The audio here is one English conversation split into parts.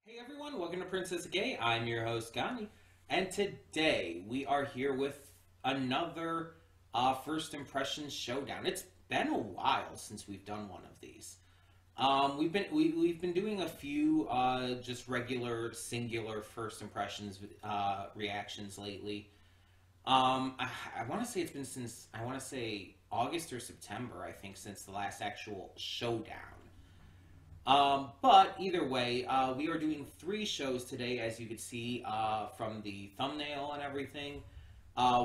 Hey everyone, welcome to Princess Gay. I'm your host, Connie, and today we are here with another first impressions showdown. It's been a while since we've done one of these. We've been doing a few just regular singular first impressions reactions lately. I want to say it's been since August or September. I think since the last actual showdown. But either way, we are doing three shows today, as you can see from the thumbnail and everything.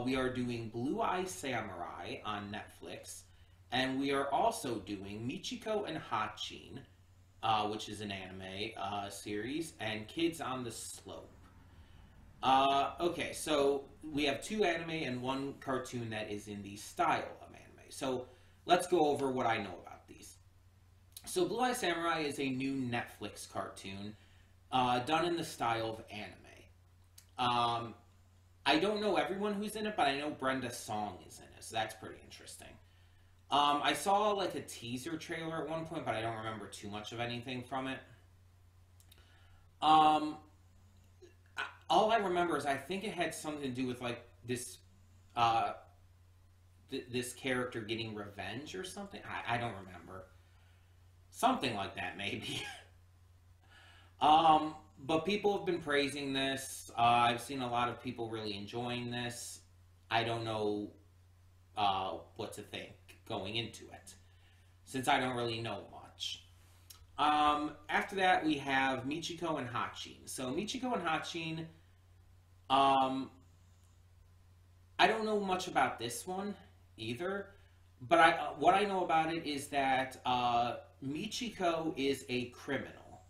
We are doing Blue Eye Samurai on Netflix, and we are also doing Michiko and Hatchin, which is an anime series, and Kids on the Slope. Okay, so we have two anime and one cartoon that is in the style of anime. So let's go over what I know about these. So Blue Eye Samurai is a new Netflix cartoon done in the style of anime. I don't know everyone who's in it, but I know Brenda Song is in it, so that's pretty interesting. I saw like a teaser trailer at one point, but I don't remember too much of anything from it. All I remember is I think it had something to do with like this this character getting revenge or something. I don't remember. Something like that, maybe. But people have been praising this. I've seen a lot of people really enjoying this. I don't know what to think going into it, since I don't really know much. After that, we have Michiko and Hatchin. So Michiko and Hatchin, I don't know much about this one either, but what I know about it is that Michiko is a criminal.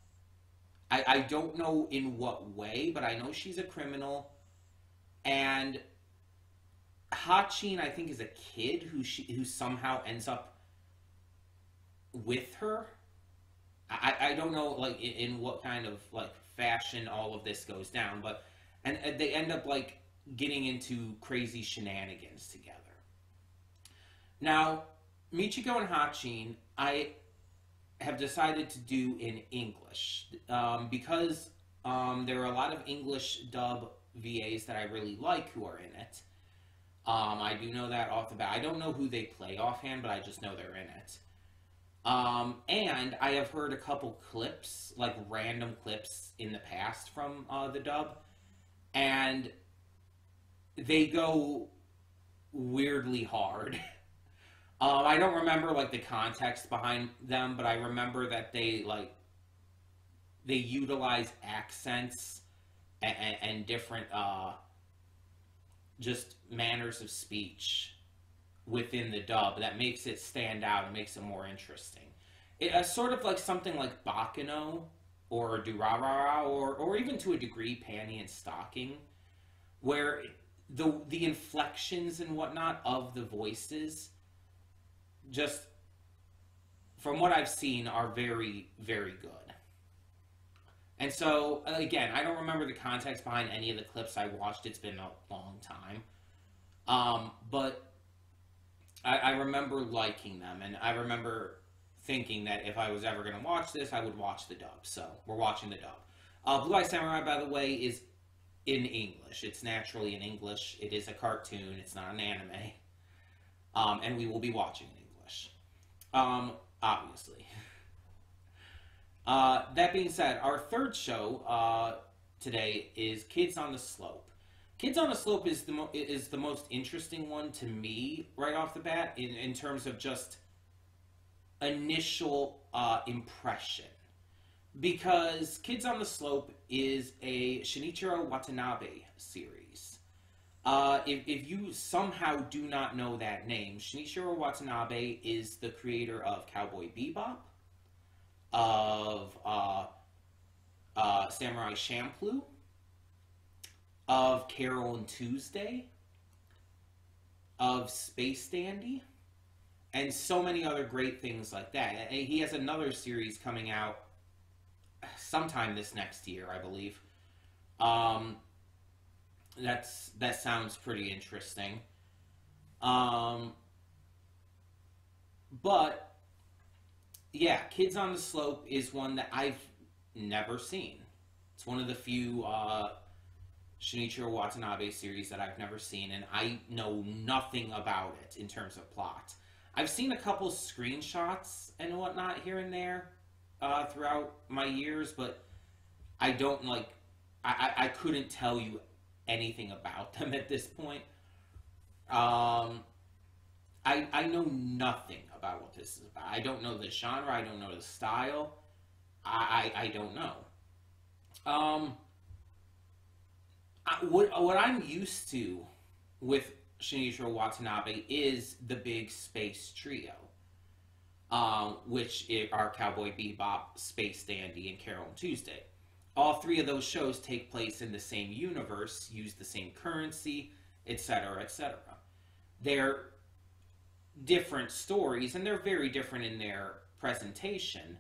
I don't know in what way, but I know she's a criminal. And Hatchin, I think, is a kid who somehow ends up with her. I don't know like in what kind of like fashion all of this goes down, but and they end up like getting into crazy shenanigans together. Now, Michiko and Hatchin, I have decided to do in English because there are a lot of English dub VAs that I really like who are in it. I do know that off the bat. I don't know who they play offhand, but I just know they're in it. And I have heard a couple clips, like random clips in the past from the dub, and they go weirdly hard. I don't remember like the context behind them, but I remember that they utilize accents and different just manners of speech within the dub that makes it stand out and makes it more interesting. It's sort of like something like Bakano or Durarara or even to a degree Panty and Stocking, where the inflections and whatnot of the voices, just from what I've seen, are very, very good. And so, again, I don't remember the context behind any of the clips I watched. It's been a long time. But I remember liking them, and I remember thinking that if I was ever going to watch this, I would watch the dub. So, we're watching the dub. Blue Eye Samurai, by the way, is in English. It's naturally in English. It is a cartoon. It's not an anime. And we will be watching it in English. Obviously. That being said, our third show today is Kids on the Slope. Kids on the Slope is the most interesting one to me right off the bat in terms of just initial impression. Because Kids on the Slope is a Shinichiro Watanabe series. If you somehow do not know that name, Shinichiro Watanabe is the creator of Cowboy Bebop, of Samurai Champloo, of Carol and Tuesday, of Space Dandy, and so many other great things like that. He has another series coming out sometime this next year, I believe. That sounds pretty interesting. But yeah, Kids on the Slope is one that I've never seen. It's one of the few Shinichiro Watanabe series that I've never seen, and I know nothing about it in terms of plot. I've seen a couple screenshots and whatnot here and there throughout my years, but I don't like. I couldn't tell you anything about them at this point. I know nothing about what this is about. I don't know the genre. I don't know the style. I don't know. What I'm used to with Shinichiro Watanabe is the big space trio, which are Cowboy Bebop, Space Dandy, and Carol and Tuesday. All three of those shows take place in the same universe, use the same currency, etc., etc. They're different stories, and they're very different in their presentation,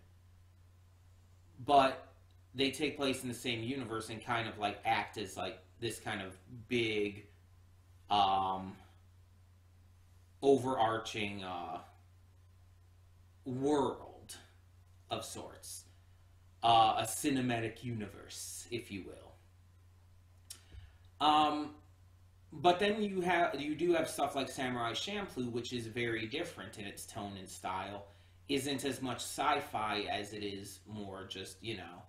but they take place in the same universe and kind of like act as like this kind of big overarching world of sorts, a cinematic universe, if you will. But then you do have stuff like Samurai Champloo, which is very different in its tone and style. Isn't as much sci-fi as it is more just, you know,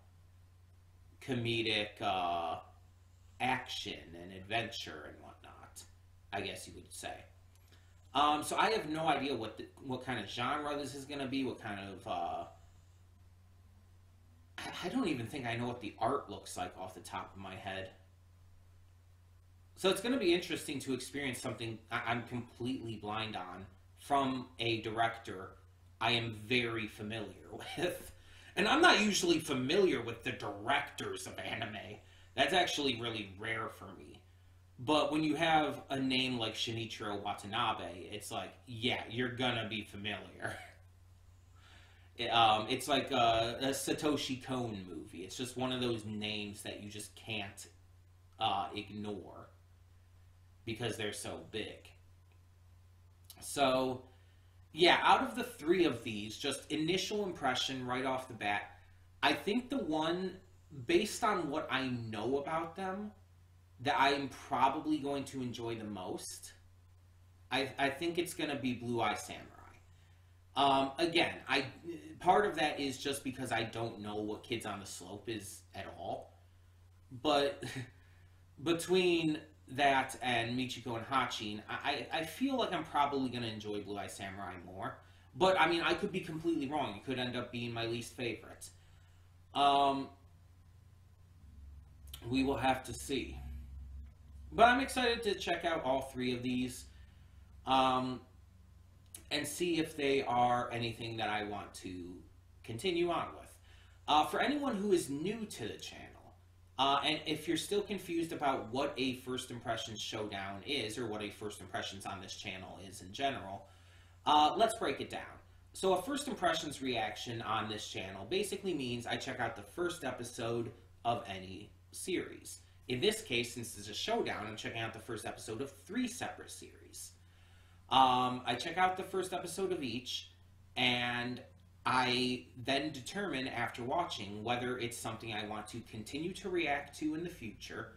comedic action and adventure and whatnot, I guess you would say. So I have no idea what kind of genre this is going to be, what kind of... I don't even think I know what the art looks like off the top of my head. So it's going to be interesting to experience something I'm completely blind on from a director I am very familiar with. And I'm not usually familiar with the directors of anime. That's actually really rare for me. But when you have a name like Shinichiro Watanabe, it's like, yeah, you're gonna be familiar. It's like a Satoshi Kon movie. It's just one of those names that you just can't ignore because they're so big. So, yeah, out of the three of these, just initial impression right off the bat, I think the one, based on what I know about them, that I'm probably going to enjoy the most, I think it's going to be Blue Eye Samurai. Again, part of that is just because I don't know what Kids on the Slope is at all. But between that and Michiko and Hatchin, I feel like I'm probably going to enjoy Blue Eye Samurai more. But, I mean, I could be completely wrong. It could end up being my least favorite. We will have to see. But I'm excited to check out all three of these. And see if they are anything that I want to continue on with. For anyone who is new to the channel, and if you're still confused about what a First Impressions Showdown is, or what a First Impressions on this channel is in general, let's break it down. So a First Impressions reaction on this channel basically means I check out the first episode of any series. In this case, since it's a showdown, I'm checking out the first episode of 3 separate series. I check out the first episode of each, and I then determine after watching whether it's something I want to continue to react to in the future,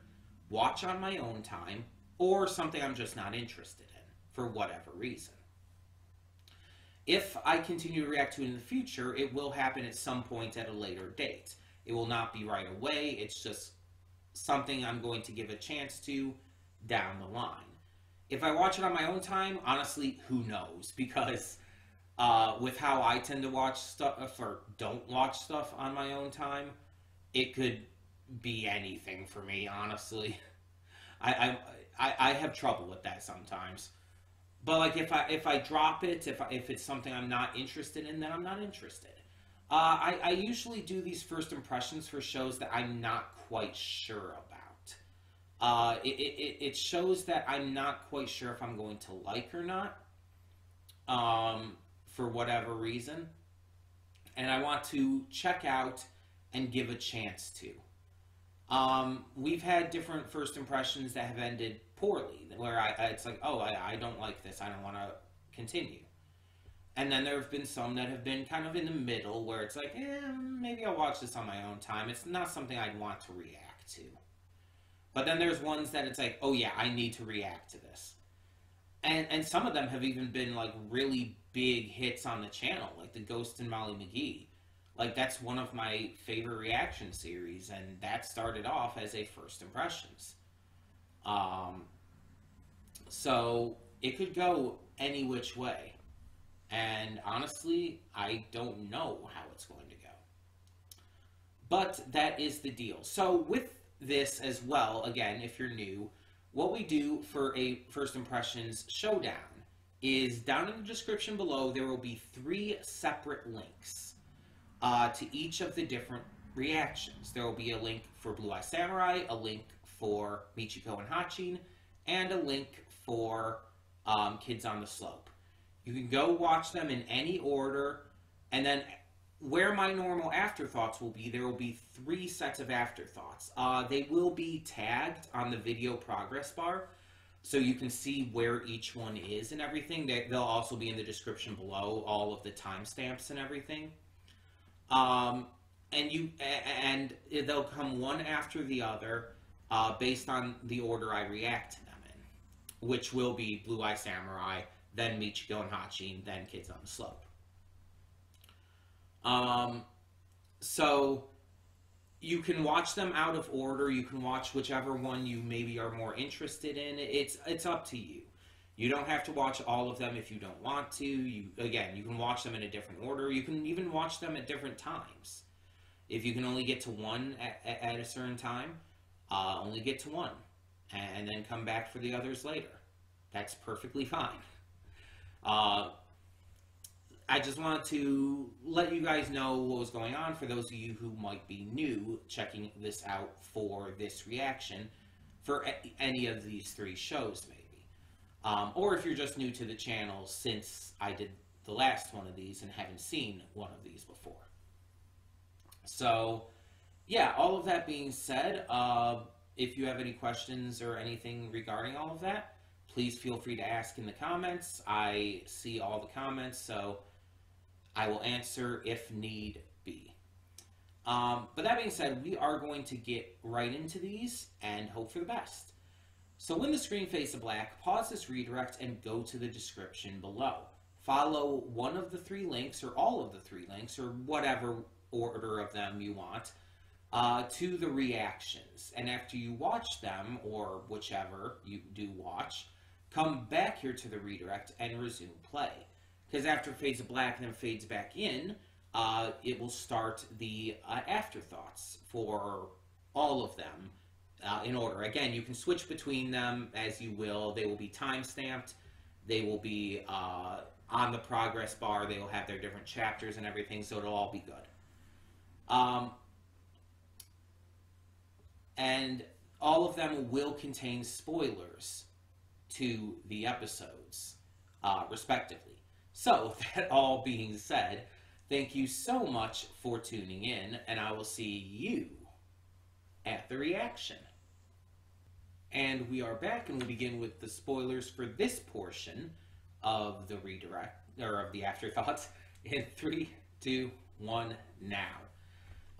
watch on my own time, or something I'm just not interested in, for whatever reason. If I continue to react to it in the future, it will happen at some point at a later date. It will not be right away, it's just something I'm going to give a chance to down the line. If I watch it on my own time, honestly, who knows? Because with how I tend to watch stuff, or don't watch stuff on my own time, it could be anything for me, honestly. I have trouble with that sometimes. But like if I drop it, if it's something I'm not interested in, then I'm not interested. I usually do these first impressions for shows that I'm not quite sure about. It shows that I'm not quite sure if I'm going to like or not, for whatever reason, and I want to check out and give a chance to. We've had different first impressions that have ended poorly, where it's like, oh, I don't like this, I don't want to continue. And then there have been some that have been kind of in the middle where it's like, maybe I'll watch this on my own time. It's not something I'd want to react to. But then there's ones that it's like, oh yeah, I need to react to this. And some of them have even been like really big hits on the channel, like the Ghost and Molly McGee. Like that's one of my favorite reaction series, and that started off as a first impressions. So it could go any which way. And honestly, I don't know how it's going to go. But that is the deal. So with this as well, again, if you're new, what we do for a First Impressions Showdown is down in the description below, there will be 3 separate links to each of the different reactions. There will be a link for Blue Eye Samurai, a link for Michiko and Hatchin, and a link for Kids on the Slope. You can go watch them in any order, and then where my normal afterthoughts will be, there will be 3 sets of afterthoughts. They will be tagged on the video progress bar, so you can see where each one is and everything. They'll also be in the description below, all of the timestamps and everything. And they'll come one after the other, based on the order I react to them in, which will be Blue Eye Samurai, then Michiko and Hatchin, then Kids on the Slope. So you can watch them out of order. You can watch whichever one you maybe are more interested in. It's up to you. You don't have to watch all of them if you don't want to. You can watch them in a different order. You can even watch them at different times. If you can only get to one at a certain time, only get to one, and then come back for the others later. That's perfectly fine. I just wanted to let you guys know what was going on for those of you who might be new checking this out for this reaction for any of these 3 shows maybe. Or if you're just new to the channel since I did the last one of these and haven't seen one of these before. So yeah, all of that being said, if you have any questions or anything regarding all of that, please feel free to ask in the comments. I see all the comments, so I will answer if need be. But that being said, we are going to get right into these and hope for the best. So when the screen fades to black, pause this redirect and go to the description below. Follow one of the 3 links, or all of the 3 links, or whatever order of them you want, to the reactions. And after you watch them, or whichever you do watch, come back here to the redirect and resume play. Because after it fades to black and then fades back in, it will start the afterthoughts for all of them in order. Again, you can switch between them as you will. They will be time-stamped. They will be on the progress bar. They will have their different chapters and everything, so it'll all be good. And all of them will contain spoilers to the episodes, respectively. So, that all being said, thank you so much for tuning in, and I will see you at the reaction. And we are back, and we'll begin with the spoilers for this portion of the redirect, or of the afterthoughts, in 3, 2, 1, now.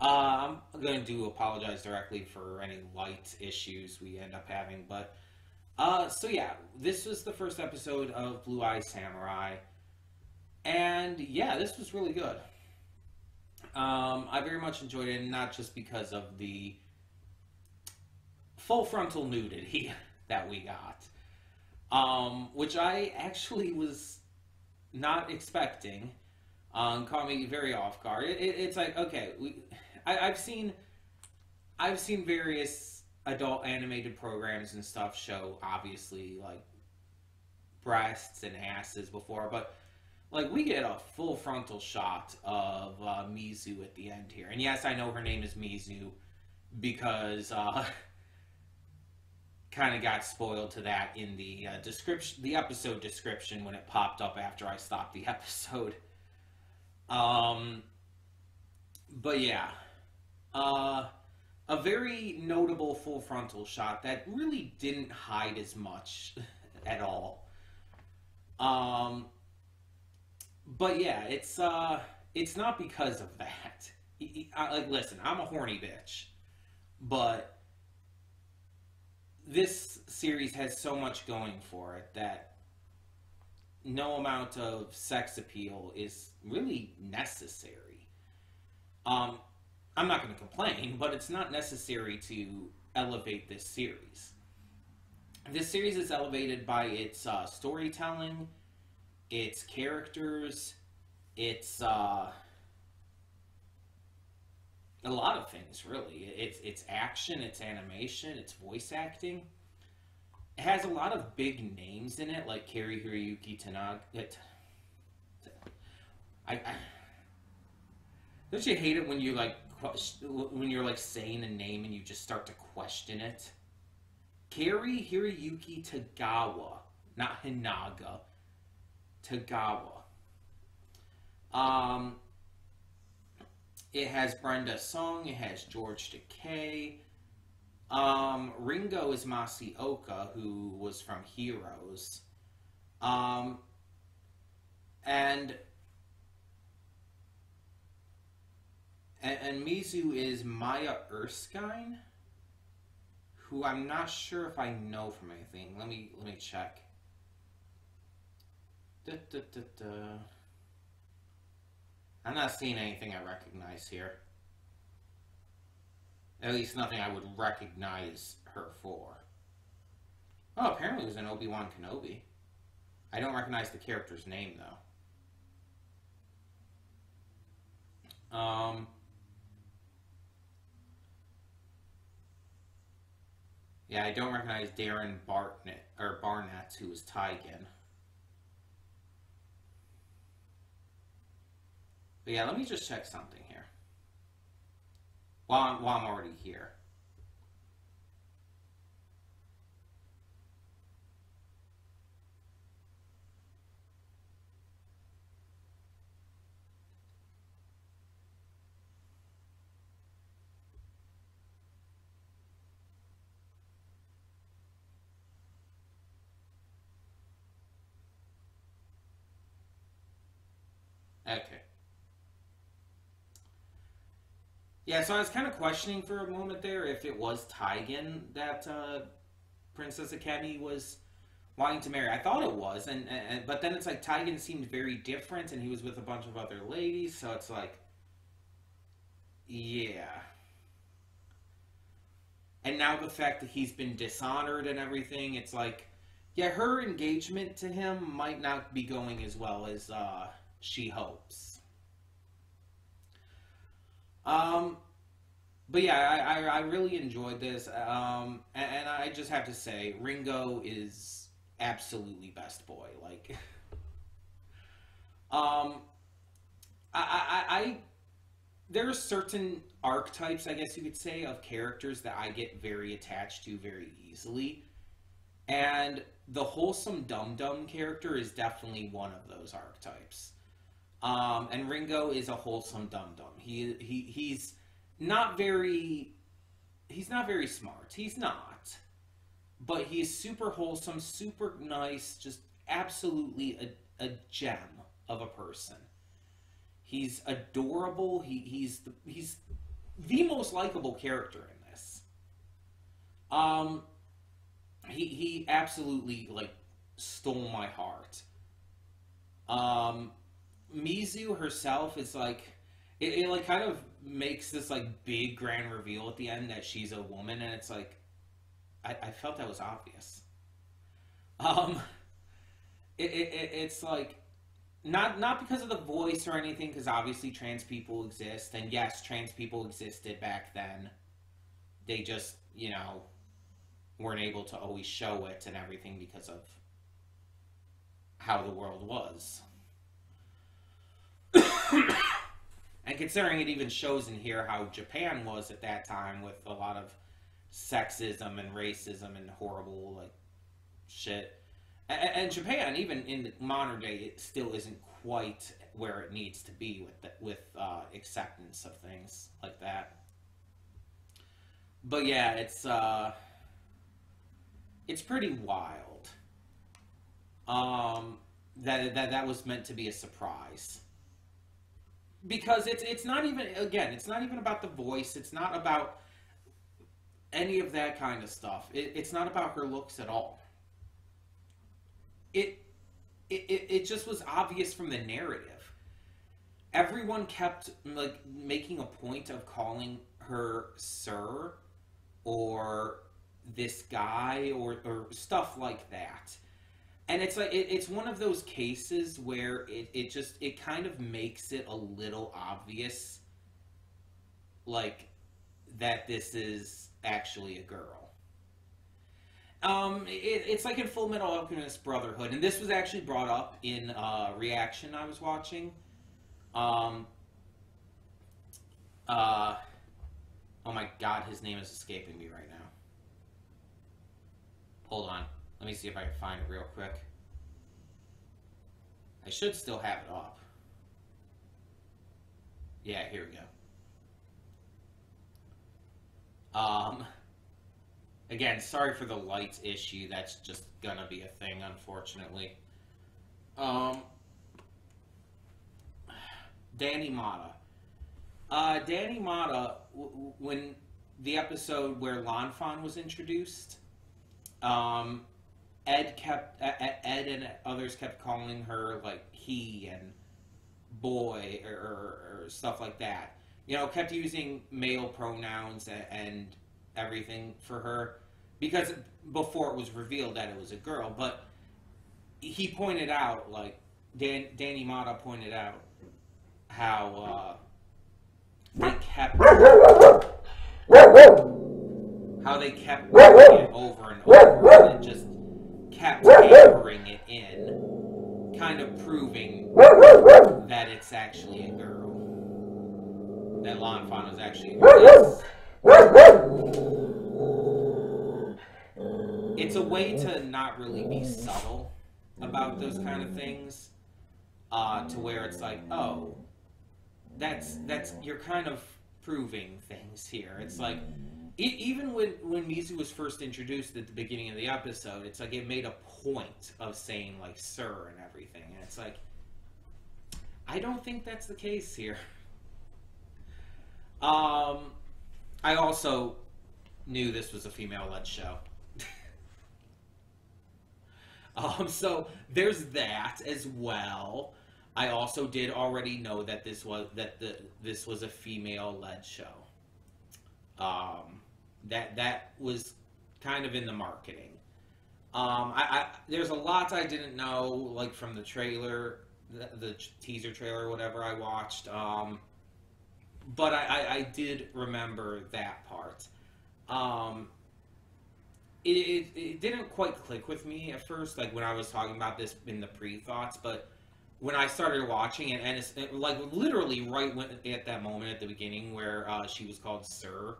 I'm going to apologize directly for any light issues we end up having, but, so yeah, this was the first episode of Blue Eye Samurai, and yeah, this was really good. I very much enjoyed it, not just because of the full frontal nudity that we got, which I actually was not expecting. Caught me very off guard. It's like, okay, I've seen various adult animated programs and stuff show, obviously, like, breasts and asses before, but, like, we get a full frontal shot of Mizu at the end here. And yes, I know her name is Mizu because kind of got spoiled to that in the description, the episode description, when it popped up after I stopped the episode. But yeah, a very notable full frontal shot that really didn't hide as much at all. But yeah, it's not because of that. Like, listen, I'm a horny bitch, but this series has so much going for it that no amount of sex appeal is really necessary. Um, I'm not going to complain, but it's not necessary to elevate this series. This series is elevated by its storytelling, its characters, its a lot of things really. It's action, it's animation, it's voice acting. It has a lot of big names in it, like Kari Hiroyuki Tanaga. I don't you hate it when you like when you're like saying a name and you just start to question it? Kari Hiroyuki Tagawa, not Hinaga. Tagawa. It has Brenda Song. It has George Takei. Ringo is Masioka, who was from Heroes. And Mizu is Maya Erskine, who I'm not sure if I know from anything. Let me check. I'm not seeing anything I recognize here. At least nothing I would recognize her for. Oh, apparently it was an Obi-Wan Kenobi. I don't recognize the character's name, though. Yeah, I don't recognize Darren Barnett, who was Taigen. But yeah, let me just check something here. While I'm already here. Okay. Yeah, so I was kind of questioning for a moment there if it was Taigen that Princess Akemi was wanting to marry. I thought it was, but then it's like Taigen seemed very different, and he was with a bunch of other ladies, so it's like, yeah. And now the fact that he's been dishonored and everything, it's like, yeah, her engagement to him might not be going as well as she hopes. But yeah, I really enjoyed this, and I just have to say, Ringo is absolutely best boy. Like, there are certain archetypes, I guess you could say, of characters that I get very attached to very easily, and the wholesome dum-dum character is definitely one of those archetypes. And Ringo is a wholesome dum-dum. He's not very smart. He's not. But he's super wholesome, super nice, just absolutely a gem of a person. He's adorable. He's the most likable character in this. He absolutely like stole my heart. Mizu herself is like, it like kind of makes this like big grand reveal at the end that she's a woman, and it's like, I felt that was obvious. It's like, not because of the voice or anything, because obviously trans people exist, and yes, trans people existed back then. They just, weren't able to always show it and everything because of how the world was. And considering it even shows in here how Japan was at that time, with a lot of sexism and racism and horrible like shit. And Japan, even in the modern day, it still isn't quite where it needs to be with acceptance of things like that. But yeah, it's pretty wild. that was meant to be a surprise. Because it's not even, again, it's not even about the voice. It's not about any of that kind of stuff. It's not about her looks at all. It just was obvious from the narrative. Everyone kept like making a point of calling her sir or this guy or stuff like that. And it's like it's one of those cases where it kind of makes it a little obvious, like, that this is actually a girl. It's like in Full Metal Alchemist Brotherhood, and this was actually brought up in reaction I was watching. Oh my god, his name is escaping me right now. Hold on. Let me see if I can find it real quick. I should still have it up. Yeah, here we go. Again, sorry for the lights issue. That's just gonna be a thing, unfortunately. Danny Mata. Danny Mata, when the episode where Lanfan was introduced, Ed and others kept calling her like he and boy or stuff like that. You know, kept using male pronouns and everything for her because before it was revealed that it was a girl. But he pointed out, like Danny Mata pointed out, how they kept doing it over and over, and it just kept hammering it in, kind of proving that it's actually a girl. That Lanfan was actually a girl. It's a way to not really be subtle about those kind of things, to where it's like, oh, that's you're kind of proving things here. It's like, even when Mizu was first introduced at the beginning of the episode, it's like it made a point of saying like sir and everything, and it's like, I don't think that's the case here. I also knew this was a female-led show. So there's that as well. I also did already know that this was a female-led show. That was kind of in the marketing. There's a lot I didn't know, like from the trailer, the teaser trailer, or whatever I watched. But I did remember that part. It didn't quite click with me at first, like when I was talking about this in the pre-thoughts, but when I started watching it, and it's like literally right at that moment at the beginning where she was called Sir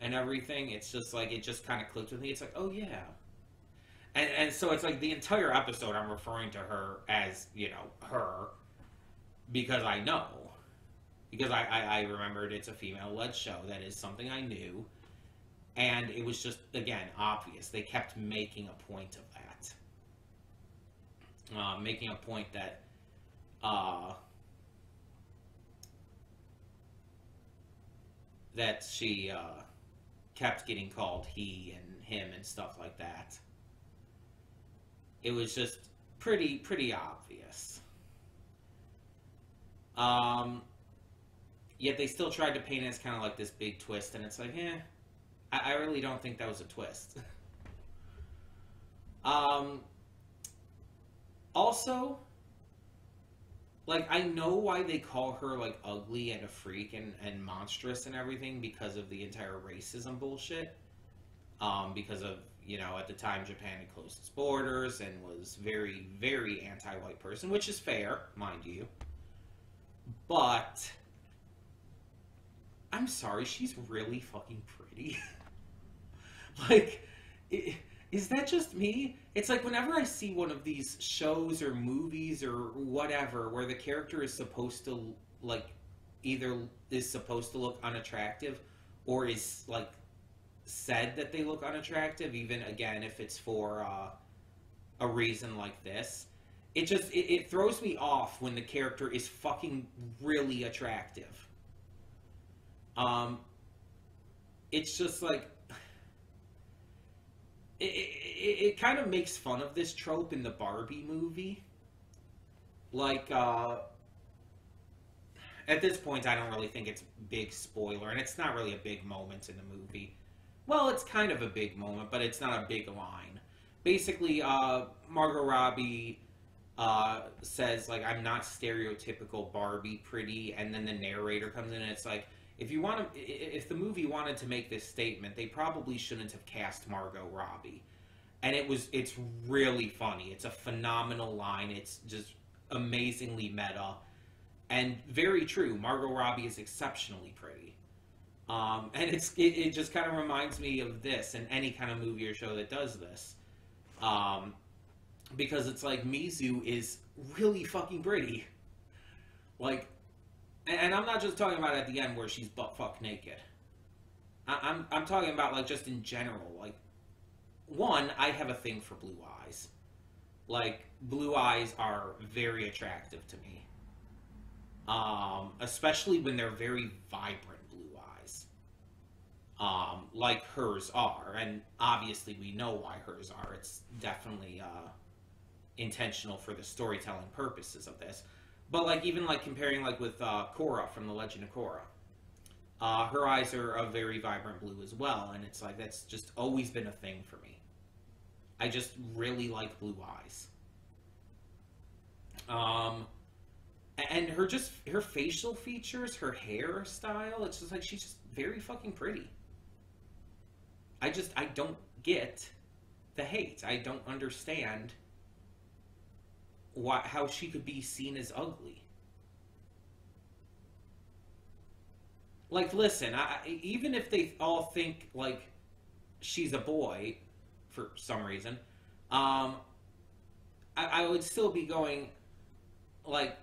and everything, it's just like, it just kind of clicked with me. It's like, oh yeah. And so it's like the entire episode I'm referring to her as, you know, her, because I know. Because I remembered it's a female-led show. That is something I knew. And it was just, again, obvious. They kept making a point of that. Making a point that that she kept getting called he and him and stuff like that. It was just pretty obvious. Yet they still tried to paint it as kind of like this big twist, and it's like, I really don't think that was a twist. Also, like, I know why they call her, like, ugly and a freak and monstrous and everything, because of the entire racism bullshit. Because of, you know, at the time Japan had closed its borders and was very, very anti-white person, which is fair, mind you. But I'm sorry, she's really fucking pretty. Like, is that just me? It's like whenever I see one of these shows or movies or whatever where the character is supposed to, like, either is supposed to look unattractive or is, like, said that they look unattractive, even, again, if it's for a reason like this, it throws me off when the character is fucking really attractive. Um, it's just like it kind of makes fun of this trope in the Barbie movie. Like, at this point, I don't really think it's big spoiler, and it's not really a big moment in the movie. Well, it's kind of a big moment, but it's not a big line. Basically, Margot Robbie says, like, I'm not stereotypical Barbie pretty, and then the narrator comes in and it's like, if the movie wanted to make this statement, they probably shouldn't have cast Margot Robbie. And it's really funny. It's a phenomenal line. It's just amazingly meta and very true. Margot Robbie is exceptionally pretty. And it just kind of reminds me of this and any kind of movie or show that does this. Because it's like Mizu is really fucking pretty. Like, and I'm not just talking about at the end where she's butt fuck naked. I'm talking about like just in general. Like, one, I have a thing for blue eyes. Like, blue eyes are very attractive to me. Especially when they're very vibrant blue eyes. Like hers are. And obviously we know why hers are. It's definitely intentional for the storytelling purposes of this. But like even like comparing like with Korra from The Legend of Korra. Her eyes are a very vibrant blue as well. And it's like that's just always been a thing for me. I just really like blue eyes. And her facial features, her hairstyle, it's just like she's just very fucking pretty. I don't get the hate. I don't understand how she could be seen as ugly. Like, listen, even if they all think like she's a boy for some reason, I would still be going like,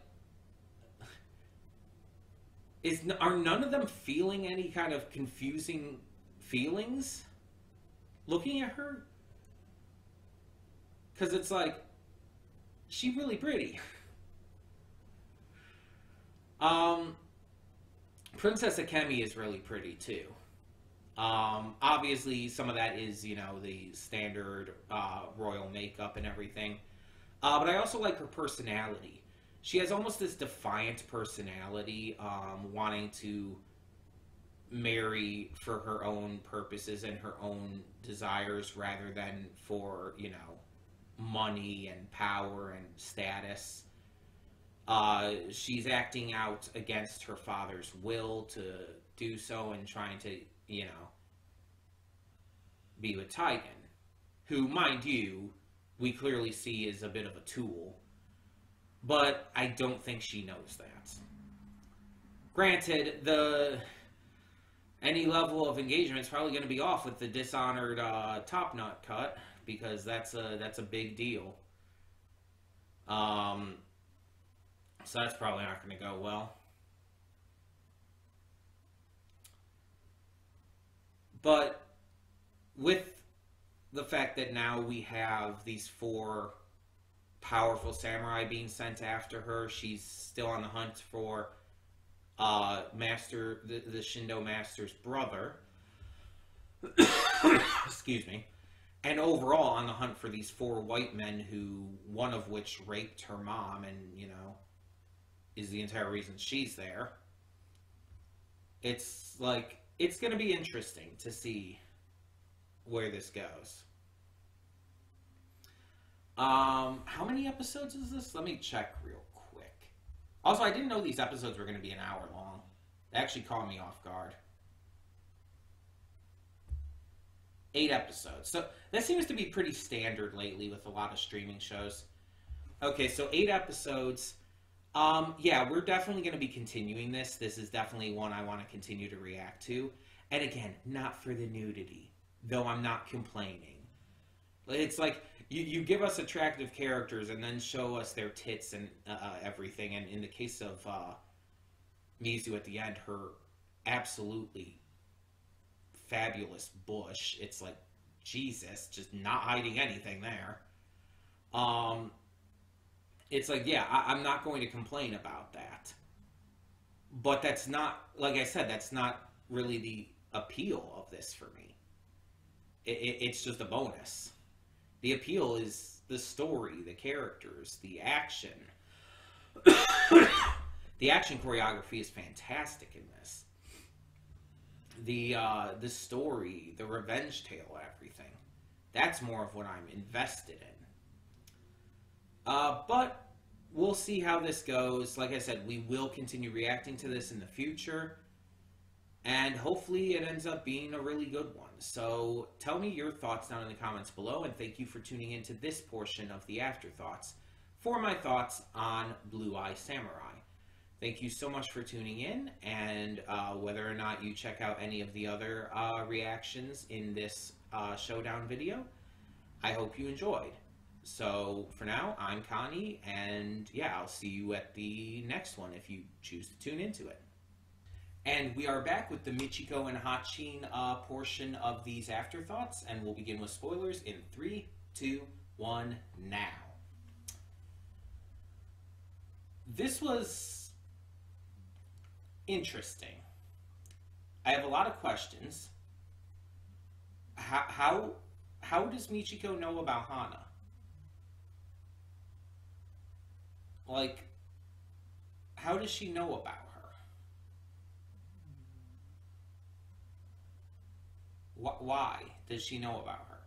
are none of them feeling any kind of confusing feelings looking at her? Because it's like, she's really pretty. Princess Akemi is really pretty too. Obviously some of that is, you know, the standard royal makeup and everything. But I also like her personality. She has almost this defiant personality, wanting to marry for her own purposes and her own desires rather than for, you know, money and power and status. She's acting out against her father's will to do so and trying to, you know, be with Titan, who, mind you, we clearly see is a bit of a tool. But I don't think she knows that. Granted, any level of engagement is probably going to be off with the Dishonored top knot cut, because that's a big deal. So that's probably not going to go well. But with the fact that now we have these 4 powerful samurai being sent after her, she's still on the hunt for the Shindo Master's brother. Excuse me. And overall on the hunt for these 4 white men one of which raped her mom and, you know, is the entire reason she's there. It's like, it's going to be interesting to see where this goes. How many episodes is this? Let me check real quick. Also, I didn't know these episodes were going to be an hour long. They actually caught me off guard. 8 episodes. So that seems to be pretty standard lately with a lot of streaming shows. Okay, so 8 episodes. Yeah, we're definitely going to be continuing this. This is definitely one I want to continue to react to. And again, not for the nudity, though I'm not complaining. It's like, you give us attractive characters and then show us their tits and everything. And in the case of Mizu at the end, her absolutely fabulous bush. It's like, Jesus, just not hiding anything there. It's like, yeah, I'm not going to complain about that. But that's not, like I said, that's not really the appeal of this for me. It's just a bonus. The appeal is the story, the characters, the action. The action choreography is fantastic in this. The story, the revenge tale, everything. That's more of what I'm invested in. But we'll see how this goes. Like I said, we will continue reacting to this in the future. And hopefully it ends up being a really good one. So tell me your thoughts down in the comments below. And thank you for tuning into this portion of the Afterthoughts for my thoughts on Blue Eye Samurai. Thank you so much for tuning in. And whether or not you check out any of the other reactions in this Showdown video, I hope you enjoyed. So for now, I'm Connie, and yeah, I'll see you at the next one if you choose to tune into it. And we are back with the Michiko and Hatchin portion of these Afterthoughts, and we'll begin with spoilers in 3, 2, 1, now. This was interesting. I have a lot of questions. How does Michiko know about Hana? Like, how does she know about her? Why does she know about her?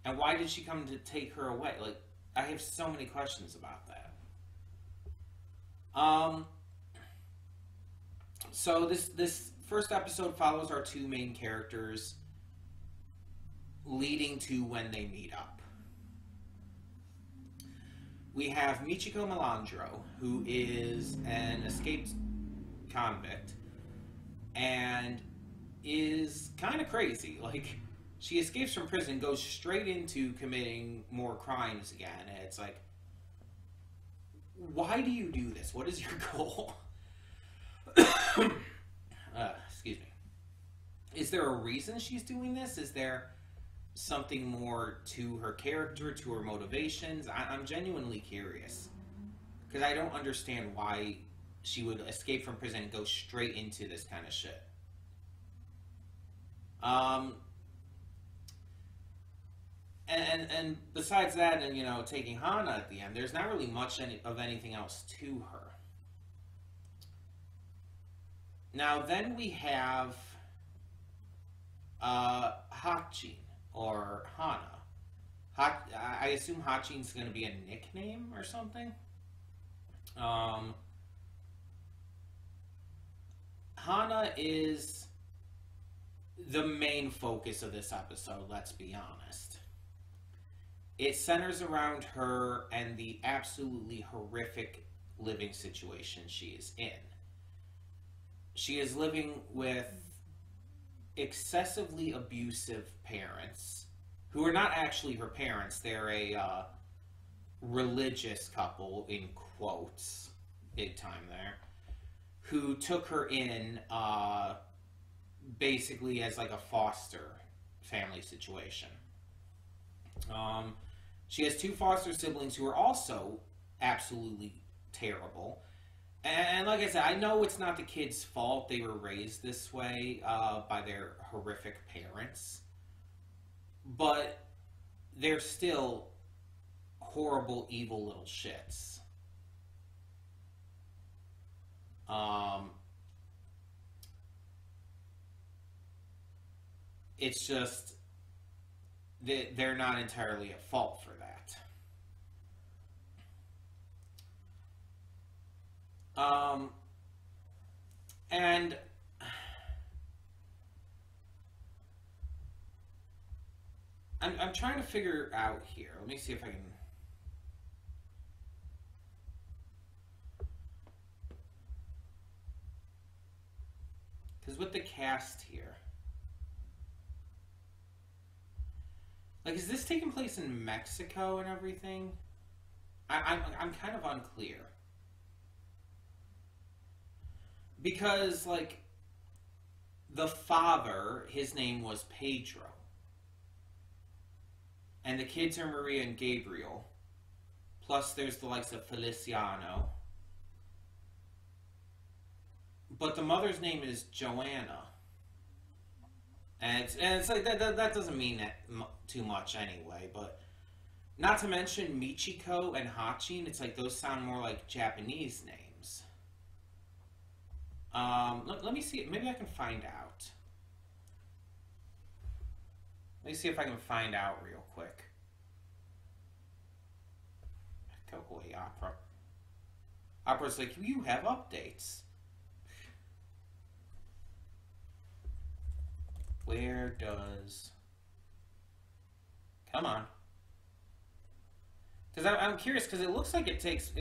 And why did she come to take her away? Like, I have so many questions about that. So this first episode follows our two main characters leading to when they meet up. We have Michiko Melandro, who is an escaped convict and is kind of crazy. Like, she escapes from prison, goes straight into committing more crimes again. And it's like, why do you do this? What is your goal? Excuse me. Is there a reason she's doing this? Is there something more to her character, to her motivations? I'm genuinely curious, because I don't understand why she would escape from prison and go straight into this kind of shit. And besides that, and, you know, taking Hana at the end, there's not really much of anything else to her. Now then we have Hatchin, or Hana. I assume Hatchin's going to be a nickname or something. Hana is the main focus of this episode, let's be honest. It centers around her and the absolutely horrific living situation she is in. She is living with excessively abusive parents, who are not actually her parents. They're a religious couple, in quotes, big time there, who took her in basically as like a foster family situation. She has two foster siblings who are also absolutely terrible. And like I said, I know it's not the kids' fault. They were raised this way by their horrific parents. But they're still horrible, evil little shits. It's just they're not entirely at fault for that. And I'm trying to figure out here. Let me see if I can. Because with the cast here, like, is this taking place in Mexico and everything? I'm kind of unclear. Because, like, the father, his name was Pedro. And the kids are Maria and Gabriel, Plus, there's the likes of Feliciano. But the mother's name is Joanna. And it's like, that doesn't mean that too much anyway, but... Not to mention Michiko and Hatchin, it's like those sound more like Japanese names. Let me see, maybe I can find out. Let me see if I can find out real quick. Go away, Opera. Opera's like, you have updates. Where does... Come on. Because I'm curious, because it looks like it takes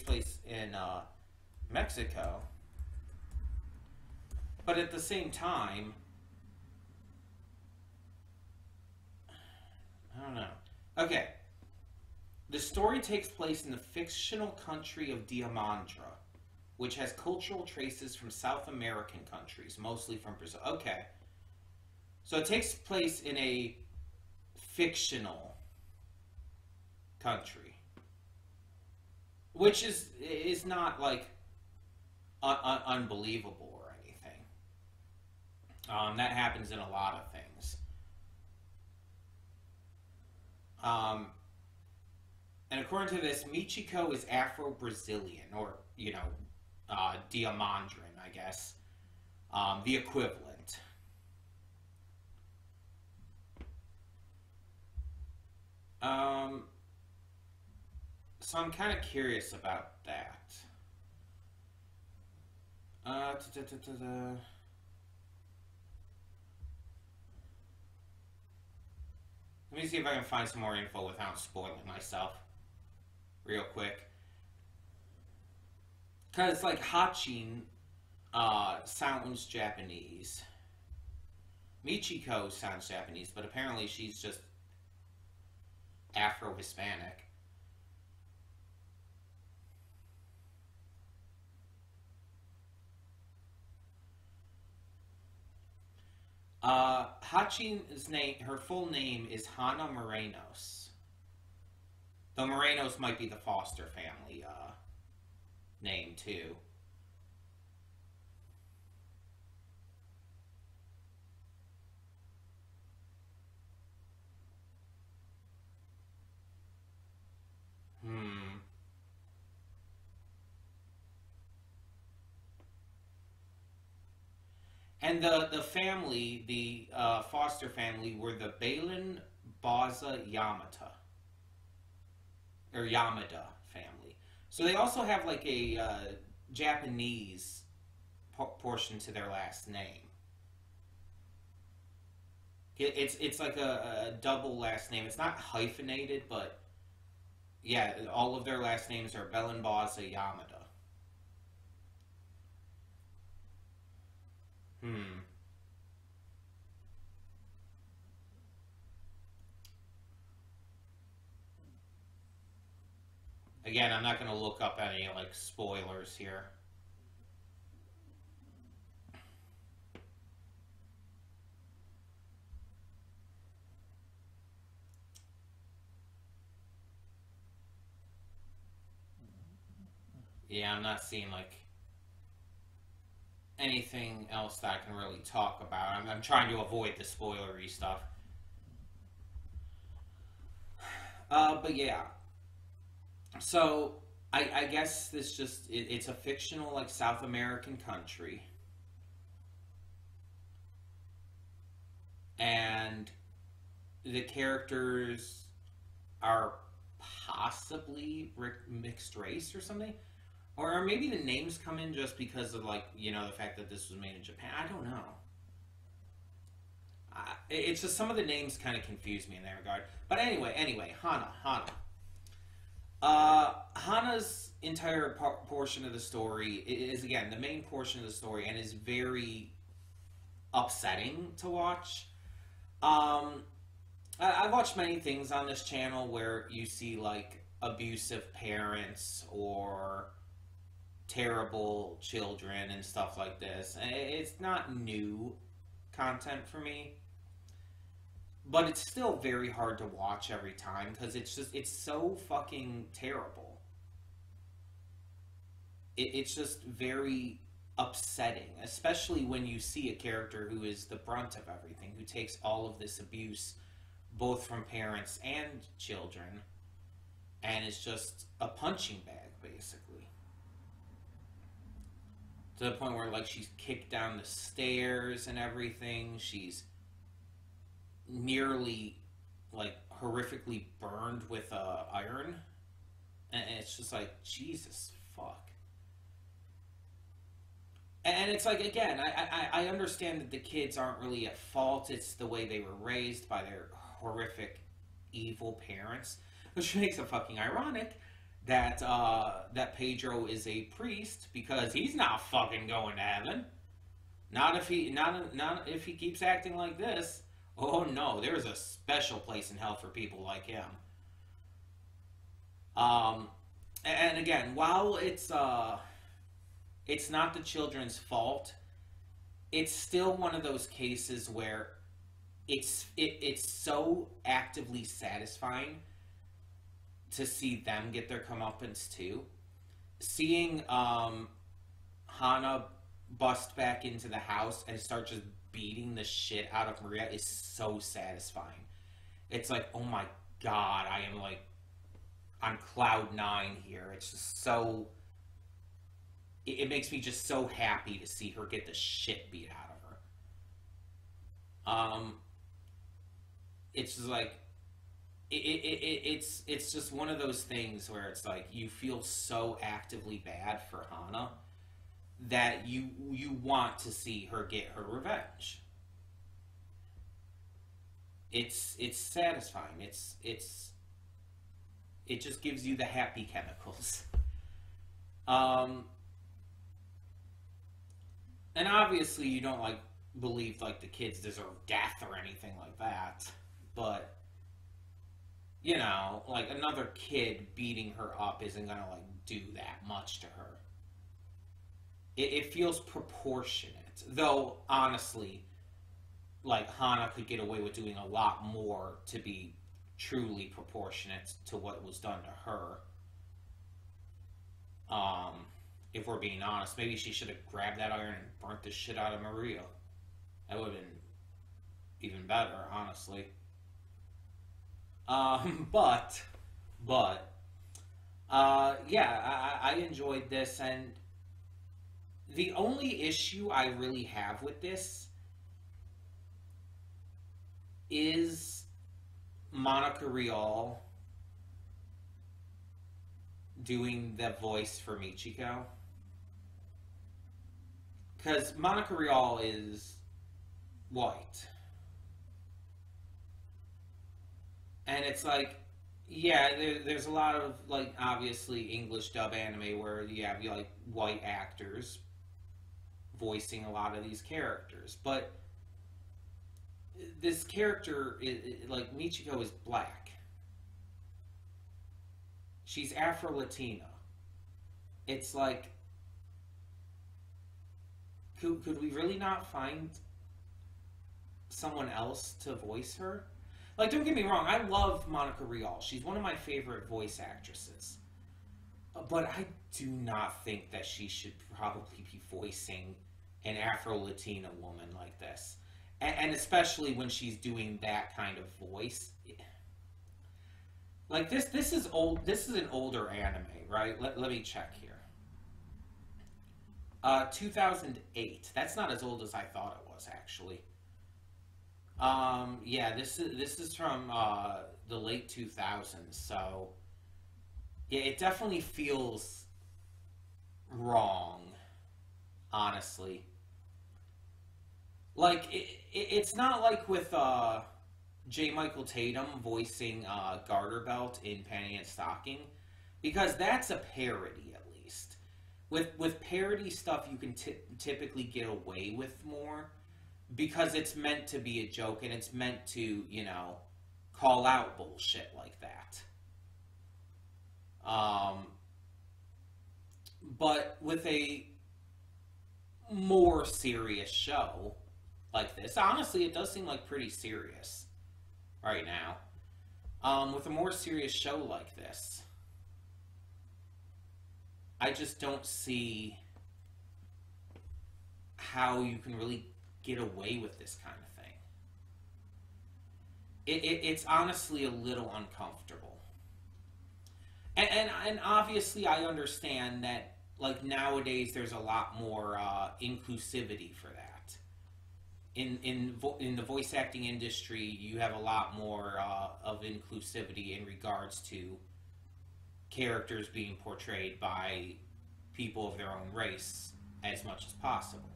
place in Mexico, but at the same time, I don't know. Okay, the story takes place in the fictional country of Diamandra, which has cultural traces from South American countries, mostly from Brazil. Okay, so it takes place in a fictional country, which is not like unbelievable or anything. That happens in a lot of things. And according to this, Michiko is Afro-Brazilian, or Diamandran, I guess, the equivalent. So I'm kind of curious about that. Let me see if I can find some more info without spoiling myself real quick. Because, like, Hatchin sounds Japanese. Michiko sounds Japanese, but apparently she's just Afro-Hispanic. Hatchin's name, her full name is Hannah Morenos. Though Morenos might be the Foster family name too. And the family, the Foster family, were the Balin Baza Yamada. Or Yamada family. So they also have like a Japanese portion to their last name. It's like a double last name. It's not hyphenated, but yeah, all of their last names are Balin Baza Yamada. Again, I'm not going to look up any, like, spoilers here. Yeah, I'm not seeing, like, anything else that I can really talk about. I'm trying to avoid the spoilery stuff. But yeah. So, I guess this just, it's a fictional, like, South American country. And the characters are possibly mixed race or something. Or maybe the names come in just because of, like, the fact that this was made in Japan. I don't know. It's just some of the names kind of confuse me in that regard. But anyway, Hannah. Hannah's entire portion of the story is, again, the main portion of the story, and is very upsetting to watch. I've watched many things on this channel where you see, like, abusive parents or terrible children and stuff like this. It's not new content for me. but it's still very hard to watch every time because it's so fucking terrible. It's just very upsetting, especially when you see a character who is the brunt of everything, who takes all of this abuse both from parents and children, and is just a punching bag, basically. To the point where, like, she's kicked down the stairs and everything. She's nearly, like, horrifically burned with iron. And it's just like, Jesus fuck. And it's like, again, I understand that the kids aren't really at fault. It's the way they were raised by their horrific, evil parents. Which makes it fucking ironic that that Pedro is a priest, because he's not fucking going to heaven. Not if he keeps acting like this. Oh no, there's a special place in hell for people like him. And again, while it's not the children's fault, it's still one of those cases where it's so actively satisfying to see them get their comeuppance too. Seeing Hana bust back into the house and start just beating the shit out of Maria is so satisfying. It's like, oh my god, I am like on cloud 9 here. It's just so... It makes me just so happy to see her get the shit beat out of her. It's just like... It's just one of those things where it's like you feel so actively bad for Hana that you want to see her get her revenge. It's satisfying. It just gives you the happy chemicals. And obviously you don't like believe like the kids deserve death or anything like that, but you know, like another kid beating her up isn't gonna like do that much to her. It feels proportionate, though honestly, like Hana could get away with doing a lot more to be truly proportionate to what was done to her. If we're being honest, maybe she should have grabbed that iron and burnt the shit out of Maria. That would have been even better, honestly. Yeah, I enjoyed this, and the only issue I really have with this is Monica Rial doing the voice for Michiko. Because Monica Rial is white. And it's like, yeah, there's a lot of, like, obviously English dub anime where you have, like, white actors voicing a lot of these characters. But this character, like, Michiko is black. She's Afro-Latina. It's like, could we really not find someone else to voice her? Like, don't get me wrong, I love Monica Rial. She's one of my favorite voice actresses. But I do not think that she should probably be voicing an Afro-Latina woman like this. And especially when she's doing that kind of voice. Like, this is old. This is an older anime, right? Let me check here. 2008. That's not as old as I thought it was, actually. Yeah, this is from the late 2000s, so yeah, it definitely feels wrong, honestly. Like, it's not like with J. Michael Tatum voicing Garter Belt in Panty and Stocking, because that's a parody, at least. With parody stuff, you can typically get away with more, because it's meant to be a joke, and it's meant to, you know, call out bullshit like that. But with a more serious show like this, honestly, it does seem like pretty serious. right now. With a more serious show like this, I just don't see how you can really get away with this kind of thing. It's honestly a little uncomfortable. And obviously I understand that, like, nowadays there's a lot more inclusivity for that. In the voice acting industry, you have a lot more of inclusivity in regards to characters being portrayed by people of their own race as much as possible,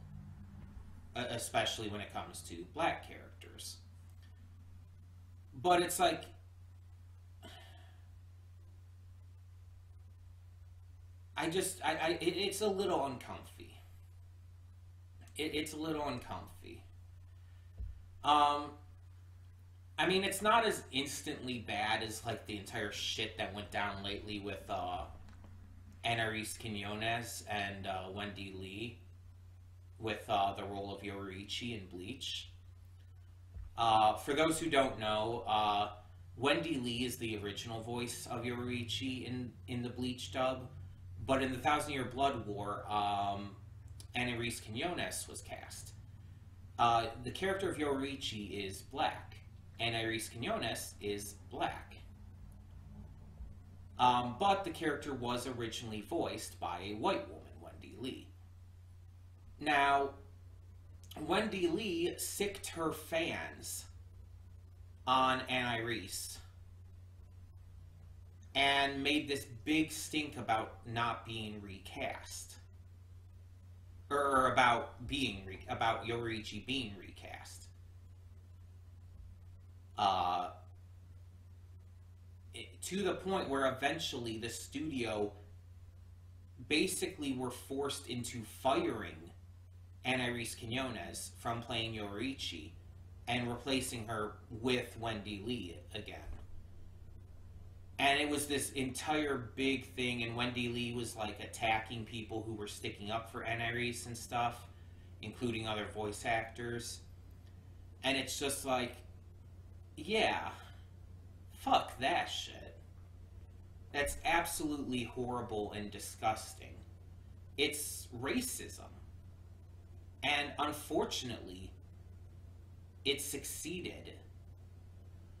especially when it comes to black characters. But it's like, it's a little uncomfy. It's a little uncomfy. I mean, it's not as instantly bad as, like, the entire shit that went down lately with Anais Quinones and Wendy Lee with the role of Yoruichi in Bleach. For those who don't know, Wendy Lee is the original voice of Yoruichi in the Bleach dub, but in the Thousand Year Blood War, Anais Quinones was cast. The character of Yoruichi is black, and Anais Quinones is black. But the character was originally voiced by a white woman, Wendy Lee. Now, Wendy Lee sicked her fans on Anais and made this big stink about not being recast. Or about Yoruichi being recast. To the point where eventually the studio basically were forced into firing Anais Quinones from playing Yoruichi and replacing her with Wendy Lee again. And it was this entire big thing, and Wendy Lee was, like, attacking people who were sticking up for Anais and stuff, including other voice actors. And it's just like, yeah, fuck that shit. That's absolutely horrible and disgusting. It's racism. And unfortunately, it succeeded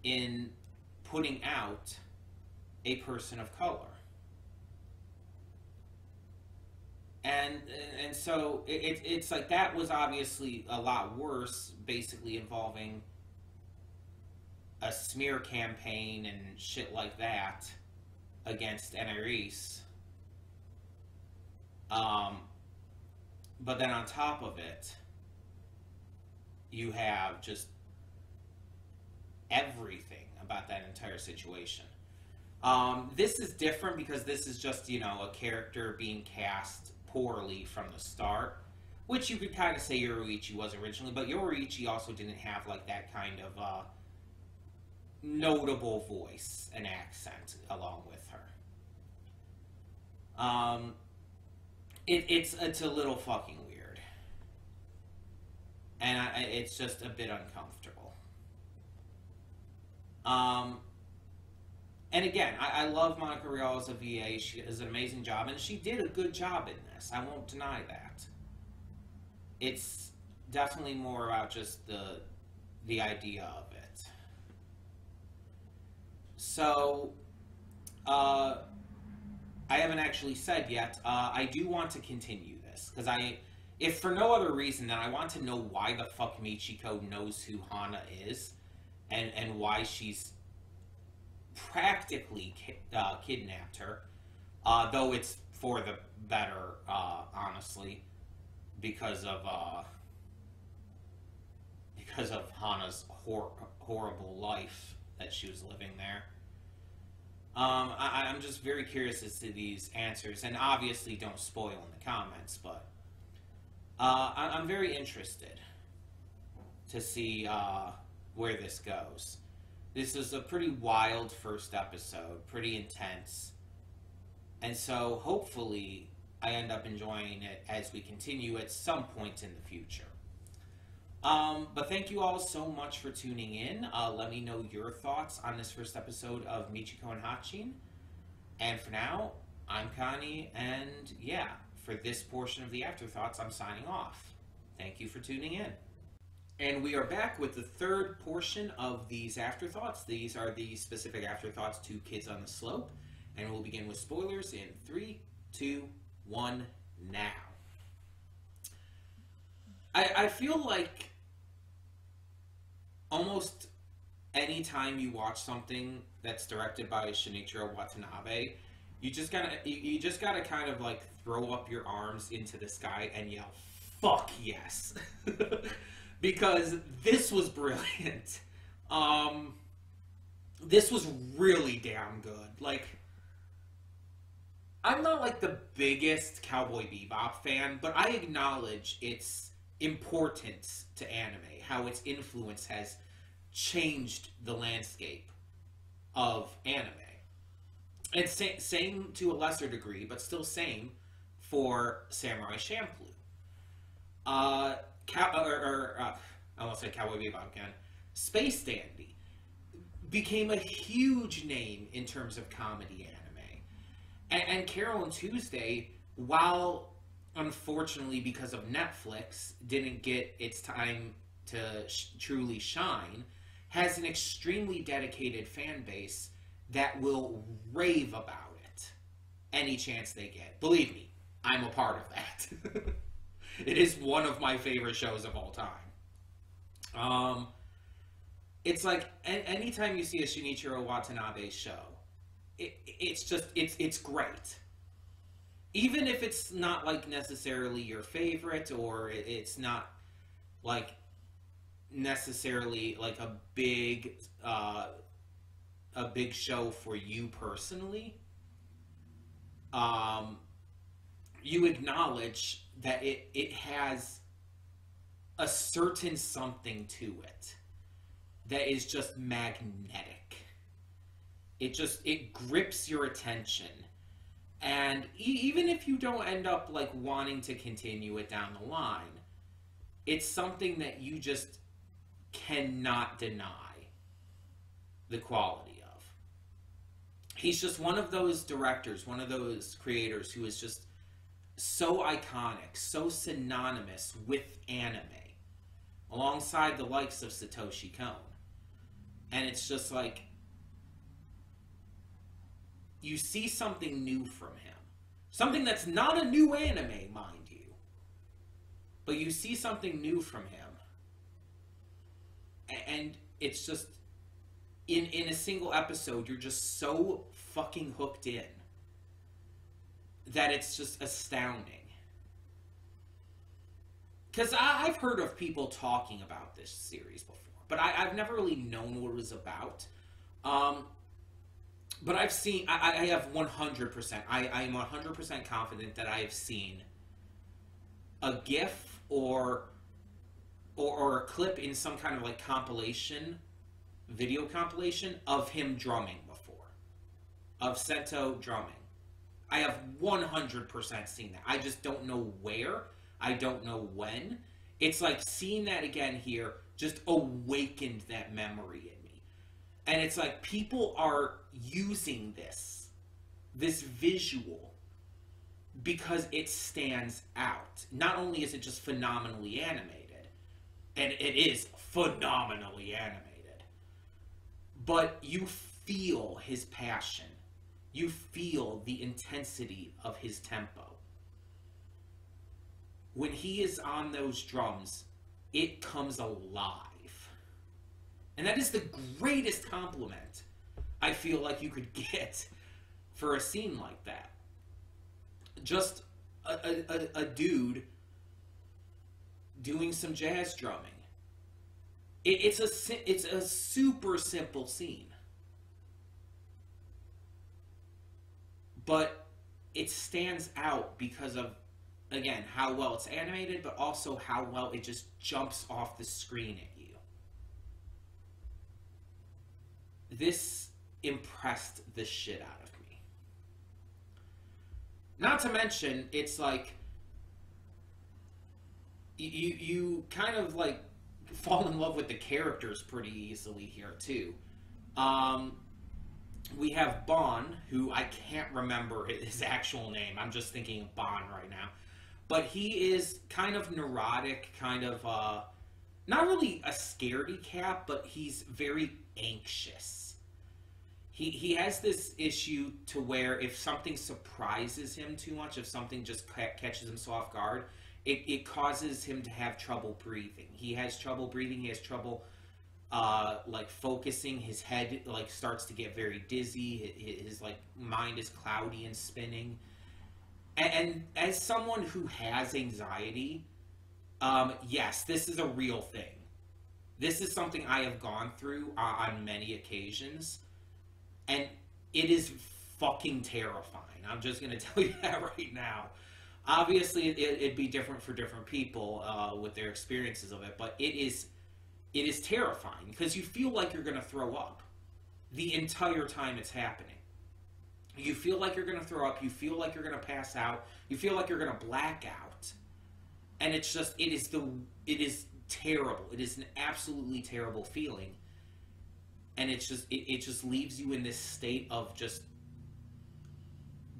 in putting out a person of color. And so it's like, that was obviously a lot worse, basically involving a smear campaign and shit like that against Anais. But then on top of it, you have just everything about that entire situation. This is different because this is just, a character being cast poorly from the start, which you could kind of say Yoruichi was originally, but Yoruichi also didn't have, like, that kind of notable voice and accent along with her. It's a little fucking weird, and it's just a bit uncomfortable. And again, I love Monica Rial as a VA. She does an amazing job, and she did a good job in this. I won't deny that. It's definitely more about just the idea of it. So, I haven't actually said yet, I do want to continue this, because if for no other reason, then I want to know why the fuck Michiko knows who Hana is, and why she's practically kidnapped her, though it's for the better, honestly, because of Hana's horrible life that she was living there. I'm just very curious as to these answers, and obviously don't spoil in the comments, but I'm very interested to see where this goes. This is a pretty wild first episode, pretty intense, and so hopefully I end up enjoying it as we continue at some point in the future. But thank you all so much for tuning in. Let me know your thoughts on this first episode of Michiko and Hatchin. And for now, I'm Connie, and yeah, for this portion of the Afterthoughts, I'm signing off. Thank you for tuning in. And we are back with the third portion of these Afterthoughts. These are the specific Afterthoughts to Kids on the Slope. And we'll begin with spoilers in 3, 2, 1, now. I feel like almost any time you watch something that's directed by Shinichiro Watanabe, you just gotta kind of like throw up your arms into the sky and yell, "Fuck yes!" Because this was brilliant. This was really damn good. Like, I'm not like the biggest Cowboy Bebop fan, but I acknowledge its importance to anime, how its influence has changed the landscape of anime. And same to a lesser degree, but still same for Samurai Champloo. I won't say Cowboy Bebop again. Space Dandy became a huge name in terms of comedy anime. And Carol and Tuesday, while unfortunately because of Netflix didn't get its time to truly shine, has an extremely dedicated fan base that will rave about it any chance they get. Believe me, I'm a part of that. It is one of my favorite shows of all time. It's like anytime you see a Shinichiro Watanabe show, it's great. Even if it's not like necessarily your favorite, or it's not like necessarily like a big show for you personally, you acknowledge that it has a certain something to it that is just magnetic. It grips your attention. And even if you don't end up like wanting to continue it down the line, it's something that you just cannot deny the quality of. He's just one of those directors, one of those creators who is just so iconic, so synonymous with anime, alongside the likes of Satoshi Kon. And it's just like, you see something new from him. Something that's not a new anime, mind you. But you see something new from him. And it's just, in a single episode, you're just so fucking hooked in that it's just astounding. Because I've heard of people talking about this series before, but I've never really known what it was about. But I've seen, I have 100%, I am 100% confident that I have seen a GIF or a clip in some kind of like compilation, video compilation of him drumming before. Of Sento drumming. I have 100% seen that. I just don't know where. I don't know when. It's like seeing that again here just awakened that memory in me. And it's like people are using this visual because it stands out. Not only is it just phenomenally animated, and it is phenomenally animated, but you feel his passion. You feel the intensity of his tempo. When he is on those drums, it comes alive. And that is the greatest compliment I feel like you could get for a scene like that. Just a dude doing some jazz drumming. It's a super simple scene. But it stands out because of, again, how well it's animated, but also how well it just jumps off the screen at you. This impressed the shit out of me. Not to mention, it's like, you kind of like fall in love with the characters pretty easily here too. Um, we have Bon, who I can't remember his actual name. I'm just thinking of Bon right now. But he is kind of neurotic, kind of not really a scaredy cat, but he's very anxious. He has this issue to where if something surprises him too much, if something just catches him so off guard, it causes him to have trouble breathing. He has trouble breathing. He has trouble like focusing. His head like starts to get very dizzy. His like mind is cloudy and spinning. And as someone who has anxiety, yes, this is a real thing. This is something I have gone through on many occasions, and it is fucking terrifying. I'm just gonna tell you that right now. Obviously, it'd be different for different people with their experiences of it, but it is terrifying because you feel like you're gonna throw up the entire time it's happening. You feel like you're going to throw up. You feel like you're going to pass out. You feel like you're going to black out. And it's just, it is terrible. It is an absolutely terrible feeling. And it's just, it just leaves you in this state of just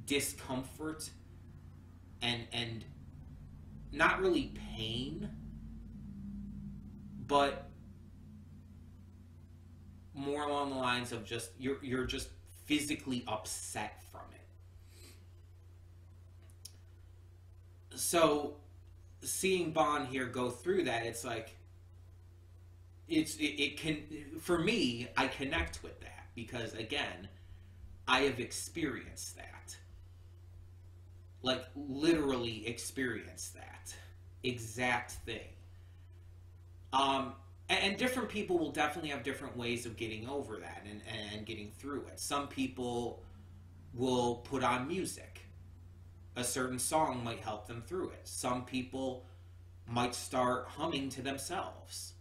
discomfort and not really pain, but more along the lines of just, you're just physically upset from it. So seeing Bon here go through that, it's like it can, for me, I connect with that because again, I have experienced that. Like literally experienced that exact thing. And different people will definitely have different ways of getting over that and getting through it. Some people will put on music. A certain song might help them through it. Some people might start humming to themselves.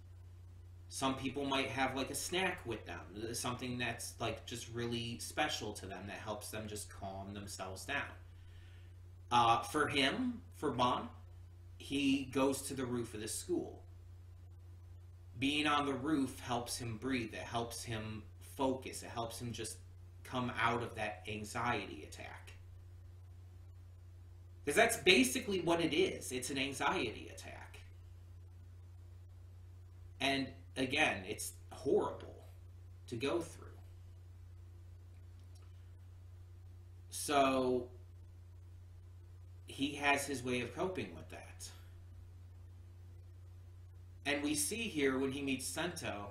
Some people might have like a snack with them, something that's like just really special to them that helps them just calm themselves down. For Bon, he goes to the roof of the school. Being on the roof helps him breathe. It helps him focus. It helps him just come out of that anxiety attack. Because that's basically what it is. It's an anxiety attack. And again, it's horrible to go through. So he has his way of coping with that. And we see here when he meets Sento,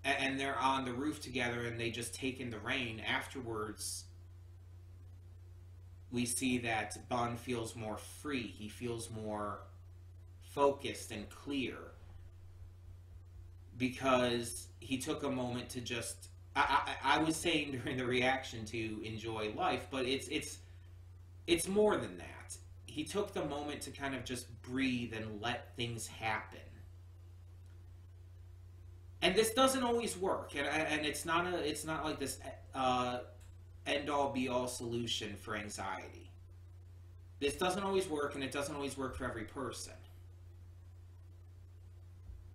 and they're on the roof together and they just take in the rain, afterwards, we see that Bon feels more free. He feels more focused and clear because he took a moment to just, I was saying during the reaction to enjoy life, but it's more than that. He took the moment to kind of just breathe and let things happen. And this doesn't always work, and it's not like this end-all be-all solution for anxiety. This doesn't always work, and it doesn't always work for every person.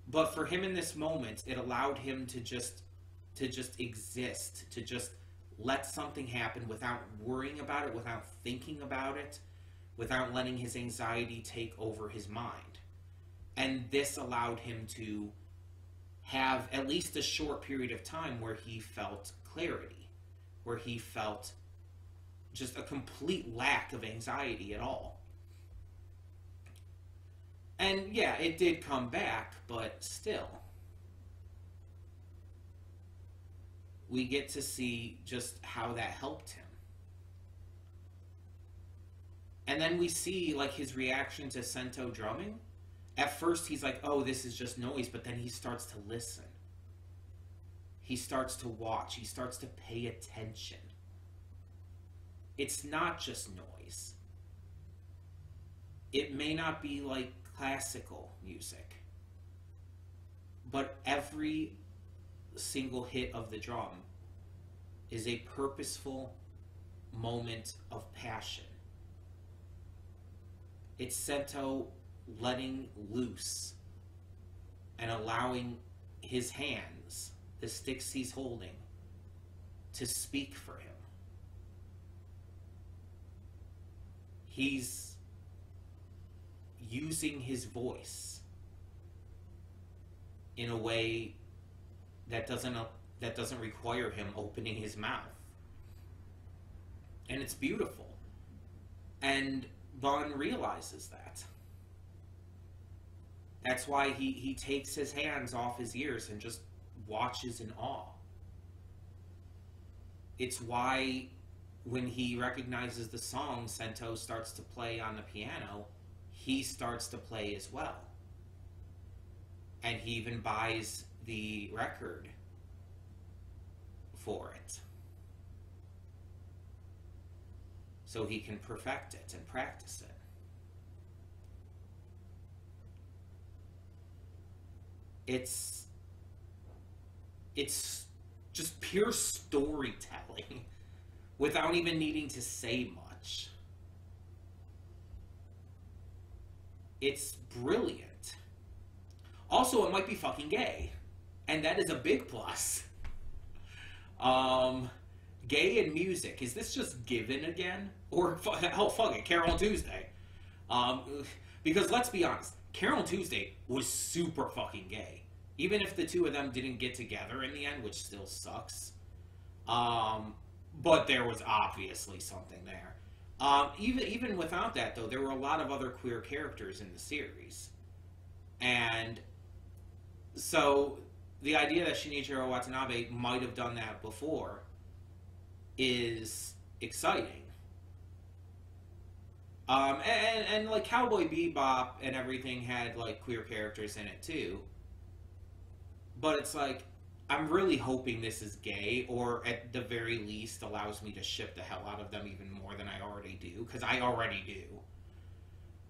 But for him in this moment, it allowed him to just exist, to just let something happen without worrying about it, without thinking about it, without letting his anxiety take over his mind. And this allowed him to have at least a short period of time where he felt clarity, where he felt just a complete lack of anxiety at all. And yeah, it did come back, but still, we get to see just how that helped him. And then we see like his reaction to Sento drumming. At first he's like, oh, this is just noise, but then he starts to listen. He starts to watch. He starts to pay attention. It's not just noise. It may not be like classical music, but every single hit of the drum is a purposeful moment of passion. It's Sento letting loose and allowing his hands, the sticks he's holding, to speak for him. He's using his voice in a way that doesn't require him opening his mouth. And it's beautiful. And Bun realizes that. That's why he takes his hands off his ears and just watches in awe. It's why when he recognizes the song Sento starts to play on the piano, he starts to play as well. And he even buys the record for it, so he can perfect it and practice it. It's just pure storytelling without even needing to say much. It's brilliant. Also, it might be fucking gay, and that is a big plus. Gay and music. Is this just given again? Or, hell, fuck it, Carol and Tuesday. Because let's be honest, Carol and Tuesday was super fucking gay. Even if the two of them didn't get together in the end, which still sucks. But there was obviously something there. Even without that, though, there were a lot of other queer characters in the series. And so the idea that Shinichiro Watanabe might have done that before is exciting. And like Cowboy Bebop and everything had like queer characters in it too. But it's like, I'm really hoping this is gay, or at the very least allows me to ship the hell out of them even more than I already do, because I already do.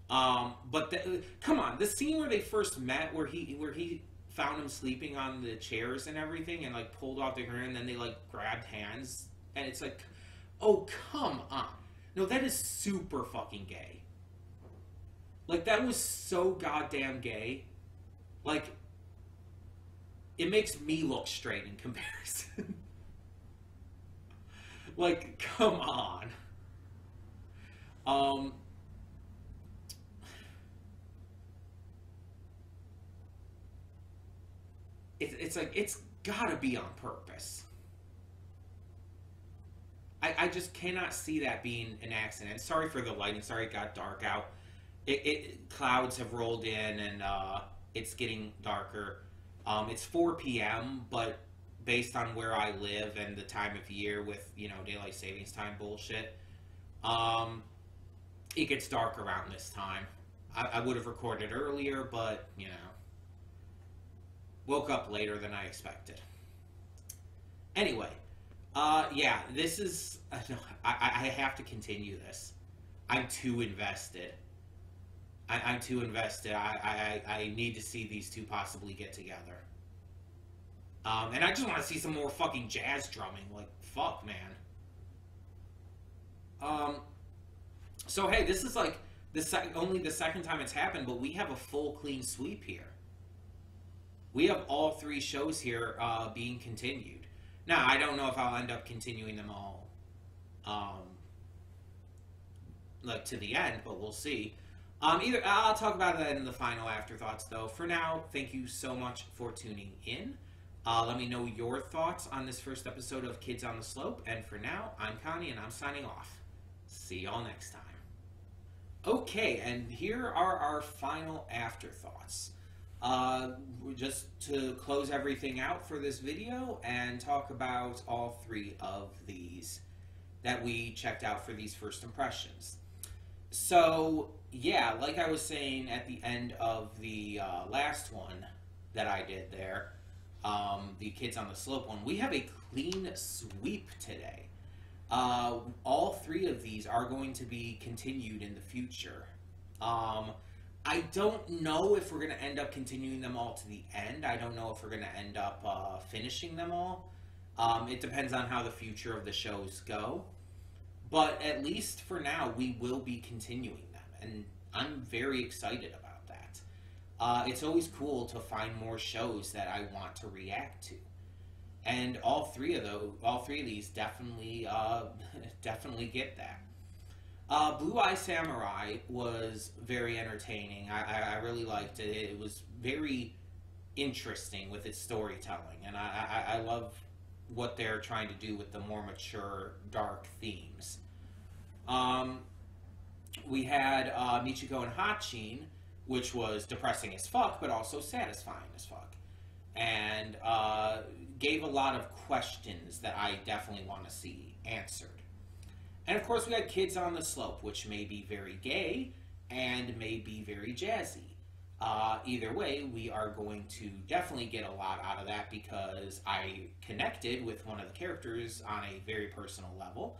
Come on, the scene where they first met, where he found him sleeping on the chairs and everything, and like pulled off the ground, and then they like grabbed hands, and it's like, oh, come on. No, that is super fucking gay. Like, that was so goddamn gay. Like, it makes me look straight in comparison. Like, come on. It's like, it's gotta be on purpose. I just cannot see that being an accident. Sorry for the lighting. Sorry it got dark out. Clouds have rolled in, and it's getting darker. It's 4 p.m., but based on where I live and the time of year with, daylight savings time bullshit, it gets dark around this time. I would have recorded earlier, but, woke up later than I expected. Anyway, yeah, this is, I have to continue this. I'm too invested. I'm too invested. I need to see these two possibly get together. And I just want to see some more fucking jazz drumming. Like, fuck, man. So, hey, this is like only the second time it's happened, but we have a full clean sweep here. We have all 3 shows here being continued. Now, I don't know if I'll end up continuing them all, like, to the end, but we'll see. Either I'll talk about that in the final afterthoughts, though. For now, thank you so much for tuning in. Let me know your thoughts on this first episode of Kids on the Slope. And for now, I'm Connie, and I'm signing off. See y'all next time. Okay, and here are our final afterthoughts. Just to close everything out for this video and talk about all 3 of these that we checked out for these first impressions. So, yeah, like I was saying at the end of the last one that I did there, the Kids on the Slope one, we have a clean sweep today. All 3 of these are going to be continued in the future. I don't know if we're going to end up continuing them all to the end. I don't know if we're going to end up finishing them all. It depends on how the future of the shows go. But at least for now, we will be continuing them. And I'm very excited about that. it's always cool to find more shows that I want to react to. And all three of these definitely, definitely get that. Blue Eye Samurai was very entertaining. I really liked it. It was very interesting with its storytelling, and I love what they're trying to do with the more mature, dark themes. Um, we had Michiko and Hatchin, which was depressing as fuck, but also satisfying as fuck, and gave a lot of questions that I definitely want to see answered. And of course, we had Kids on the Slope, which may be very gay and may be very jazzy. Either way, we are going to definitely get a lot out of that because I connected with one of the characters on a very personal level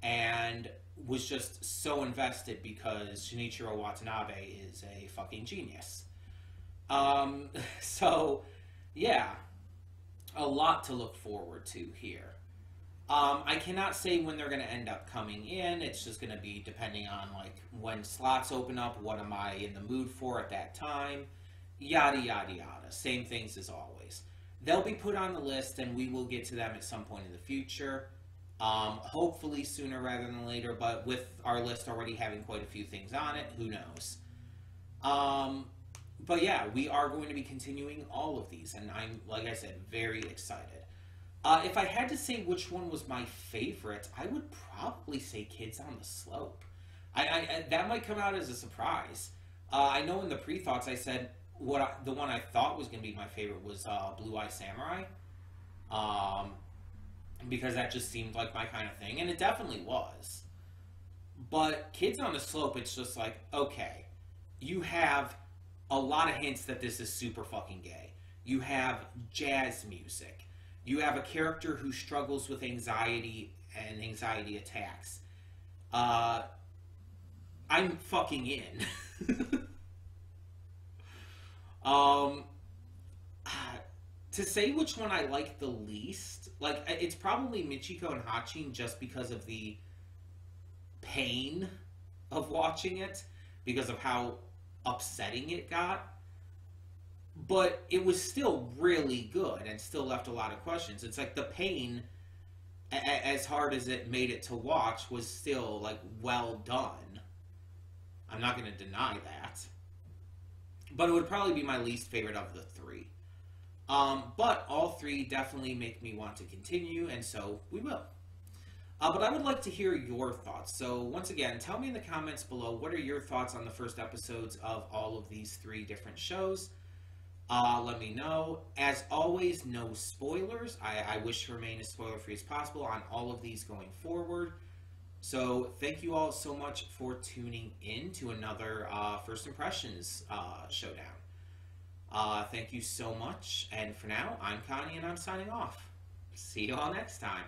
and was just so invested because Shinichiro Watanabe is a fucking genius. So, yeah, a lot to look forward to here. I cannot say when they're going to end up coming in. It's just going to be depending on like when slots open up, what am I in the mood for at that time, yada yada yada. Same things as always. They'll be put on the list and we will get to them at some point in the future. Hopefully sooner rather than later, but with our list already having quite a few things on it, who knows. But yeah, we are going to be continuing all of these and I'm, like I said, very excited. If I had to say which one was my favorite, I would probably say Kids on the Slope. That might come out as a surprise. I know in the pre-thoughts I said the one I thought was going to be my favorite was Blue Eye Samurai. Because that just seemed like my kind of thing, and it definitely was. But Kids on the Slope, it's just like, okay, you have a lot of hints that this is super fucking gay. You have jazz music. You have a character who struggles with anxiety and anxiety attacks. I'm fucking in. To say which one I like the least, like, it's probably Michiko and Hatchin just because of the pain of watching it, because of how upsetting it got. But it was still really good and still left a lot of questions. It's like the pain, as hard as it made it to watch, was still like well done. I'm not going to deny that. But it would probably be my least favorite of the three. But all three definitely make me want to continue, and so we will. But I would like to hear your thoughts. So once again, tell me in the comments below, what are your thoughts on the first episodes of all of these three different shows? Let me know. As always, no spoilers. I wish to remain as spoiler-free as possible on all of these going forward. So thank you all so much for tuning in to another First Impressions Showdown. Thank you so much. And for now, I'm Connie and I'm signing off. See you all next time.